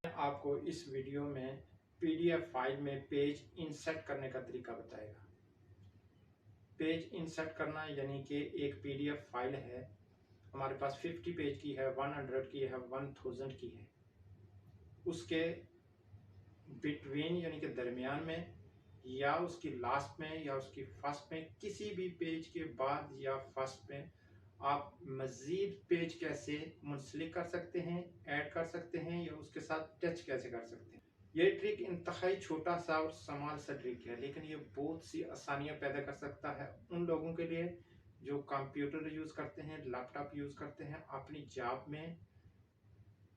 आपको इस वीडियो में पीडीएफ फाइल में पेज इंसर्ट करने का तरीका बताएगा। पेज इंसर्ट करना यानी कि एक पीडीएफ फाइल है, हमारे पास 50 पेज की है, 100 की है, 1000 की है, उसके बिटवीन यानी कि दरमियान में या उसकी लास्ट में या उसकी फर्स्ट में, किसी भी पेज के बाद या फर्स्ट में आप मज़ीद पेज कैसे मुंसलिक कर सकते हैं, ऐड कर सकते हैं या उसके साथ टच कैसे कर सकते हैं। ये ट्रिक इंतहाई छोटा सा और समाल सा ट्रिक है, लेकिन ये बहुत सी आसानियां पैदा कर सकता है उन लोगों के लिए जो कंप्यूटर यूज़ करते हैं, लैपटॉप यूज़ करते हैं अपनी जॉब में।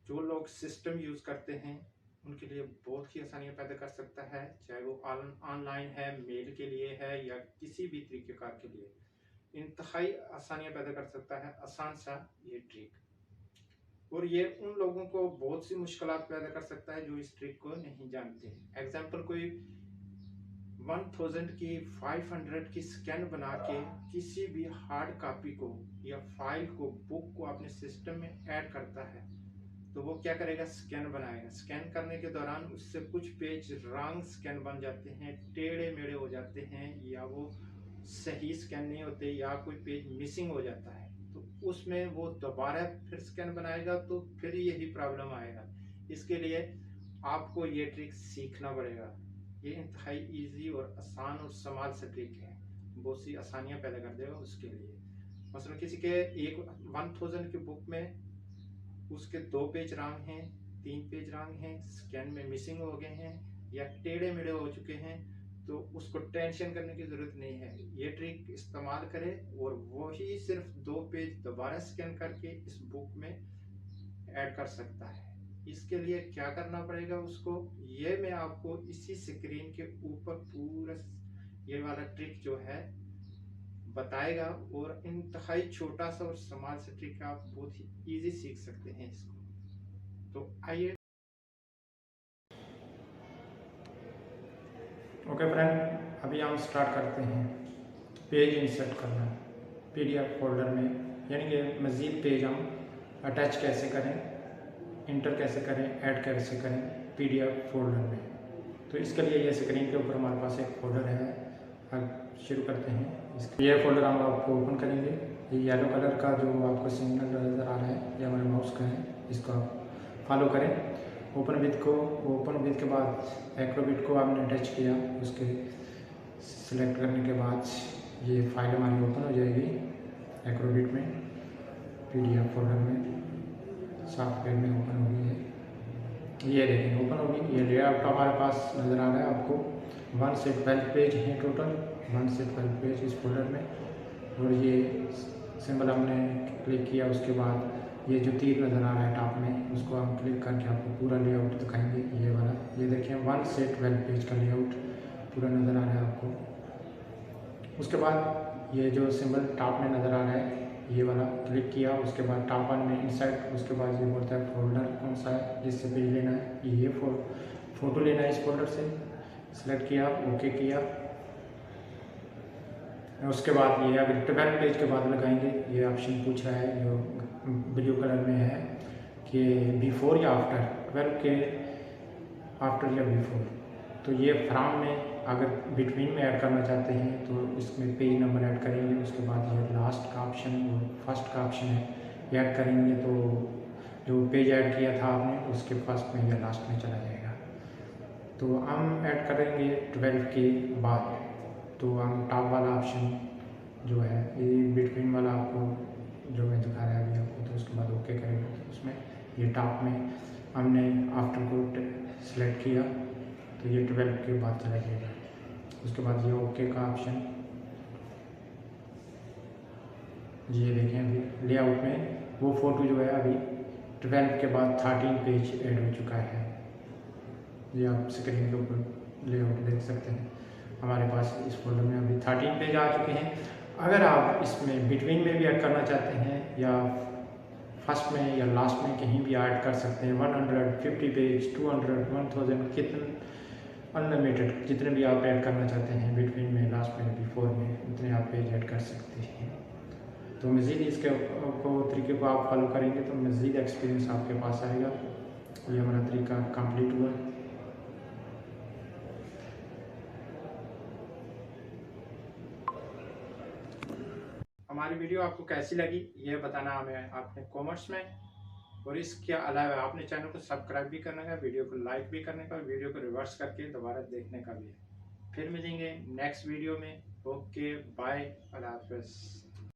जो लोग सिस्टम यूज़ करते हैं उनके लिए बहुत ही आसानियां पैदा कर सकता है, चाहे वो ऑनलाइन है, मेल के लिए है या किसी भी तरीके कार के लिए इंतहाई आसानियां पैदा कर सकता है आसान सा ये ट्रिक। और ये उन लोगों को बहुत सी मुश्किलात पैदा कर सकता है जो इस ट्रिक को नहीं जानते हैं। एग्जाम्पल, कोई 1000 की 500 की स्कैन बना के किसी भी हार्ड कॉपी को या फाइल को, बुक को अपने सिस्टम में ऐड करता है, तो वो क्या करेगा, स्कैन बनाएगा। स्कैन करने के दौरान उससे कुछ पेज रॉन्ग स्कैन बन जाते हैं, टेढ़े मेढ़े हो जाते हैं या वो सही स्कैन नहीं होते या कोई पेज मिसिंग हो जाता है, तो उसमें वो दोबारा फिर स्कैन बनाएगा तो फिर यही प्रॉब्लम आएगा। इसके लिए आपको ये ट्रिक सीखना पड़ेगा। ये इंतहाई इजी और आसान और समाल सा ट्रिक है, बहुत सी आसानियां पैदा कर देगा उसके लिए। मसलन किसी के एक 1000 की बुक में उसके 2 पेज रॉन्ग हैं, 3 पेज रॉन्ग हैं, स्कैन में मिसिंग हो गए हैं या टेढ़े मेढ़े हो चुके हैं, तो उसको टेंशन करने की ज़रूरत नहीं है। ये ट्रिक इस्तेमाल करें और वही सिर्फ 2 पेज दोबारा स्कैन करके इस बुक में ऐड कर सकता है। इसके लिए क्या करना पड़ेगा उसको, ये मैं आपको इसी स्क्रीन के ऊपर पूरा ये वाला ट्रिक जो है बताएगा। और इंतहाई छोटा सा और समाल सा ट्रिक आप बहुत ही इजी सीख सकते हैं इसको। तो आइए। ओके फ्रेंड, अभी हम स्टार्ट करते हैं पेज इंसर्ट करना पीडीएफ फोल्डर में, यानी कि मज़ीद पेज हम अटैच कैसे करें, इंटर कैसे करें, ऐड कैसे करें पीडीएफ फोल्डर में। तो इसके लिए ये स्क्रीन के ऊपर हमारे पास एक फोल्डर है। अब शुरू करते हैं। ये फोल्डर हम आपको ओपन करेंगे। ये येलो कलर का जो आपको सिग्नल नज़र आ रहा है ये हमारे माउस का है, इसको आप फॉलो करें। ओपन विथ के बाद एक्रोबिट को आपने टच किया, उसके सिलेक्ट करने के बाद ये फाइल हमारी ओपन हो जाएगी एक्रोबिट में, पीडीएफ फोल्डर में सॉफ्टवेयर में ओपन होगी है। ये देखें ओपन होगी। ये लेआउट हमारे पास नज़र आ रहा है आपको। 1 से 12 पेज हैं टोटल, 1 से 12 पेज इस फोल्डर में। और ये सिंबल हमने क्लिक किया, उसके बाद ये जो तीर नज़र आ रहा है टॉप में, उसको हम क्लिक करके आपको पूरा लेआउट दिखाएंगे। ये वाला ये देखिए 1 से 12 पेज का लेआउट पूरा नज़र आ रहा है आपको। उसके बाद ये जो सिंबल टॉप में नज़र आ रहा है ये वाला क्लिक किया, उसके बाद टॉप वन में इंसर्ट, उसके बाद ये बोलता है फोल्डर कौन सा है जिससे पेज लेना है, ये फ़ोटो लेना है इस फोल्डर से, सिलेक्ट किया, ओके किया। उसके बाद ये अगर 12 पेज के बाद लगाएंगे, ये ऑप्शन पूछ रहा है जो ब्लू कलर में है कि बिफोर या आफ्टर, 12 के आफ्टर या बिफोर। तो ये फ्रॉम में अगर बिटवीन में ऐड करना चाहते हैं तो इसमें पेज नंबर ऐड करेंगे, उसके बाद ये लास्ट का ऑप्शन और फर्स्ट का ऑप्शन है, ये ऐड करेंगे तो जो पेज ऐड किया था आपने उसके फर्स्ट में या लास्ट में चला जाएगा। तो हम ऐड करेंगे 12 के बाद, तो हम टॉप वाला ऑप्शन जो है ये बिटवीन वाला आपको जो मैं दिखा रहा है अभी आपको, तो उसके बाद ओके करेंगे। तो उसमें ये टॉप में हमने आफ्टर को सिलेक्ट किया तो ये 12 के बाद चला जाएगा। उसके बाद ये ओके का ऑप्शन, ये देखें अभी लेआउट में वो फ़ोटो जो है अभी 12 के बाद 13 पेज ऐड हो चुका है। ये आप स्क्रीन के ऊपर लेआउट देख सकते हैं। हमारे पास इस फोल्डर में अभी 13 पेज आ चुके हैं। अगर आप इसमें बिटवीन में भी ऐड करना चाहते हैं या फर्स्ट में या लास्ट में कहीं भी ऐड कर सकते हैं, 150 पेज, 200, 1000, कितने अनलिमिटेड जितने भी आप ऐड करना चाहते हैं बिटवीन में, लास्ट में, बिफोर में, उतने आप पेज ऐड कर सकते हैं। तो मज़ीद इसके तरीके को आप फॉलो करेंगे तो मज़ीद एक्सपीरियंस आपके पास आएगा। ये हमारा तरीका कंप्लीट हुआ। हमारी वीडियो आपको कैसी लगी ये बताना हमें आपने कमेंट्स में, और इसके अलावा आपने चैनल को सब्सक्राइब भी करने का, वीडियो को लाइक भी करने का, वीडियो को रिवर्स करके दोबारा देखने का भी है। फिर मिलेंगे नेक्स्ट वीडियो में। ओके बाय, अल्लाह हाफ़िज़।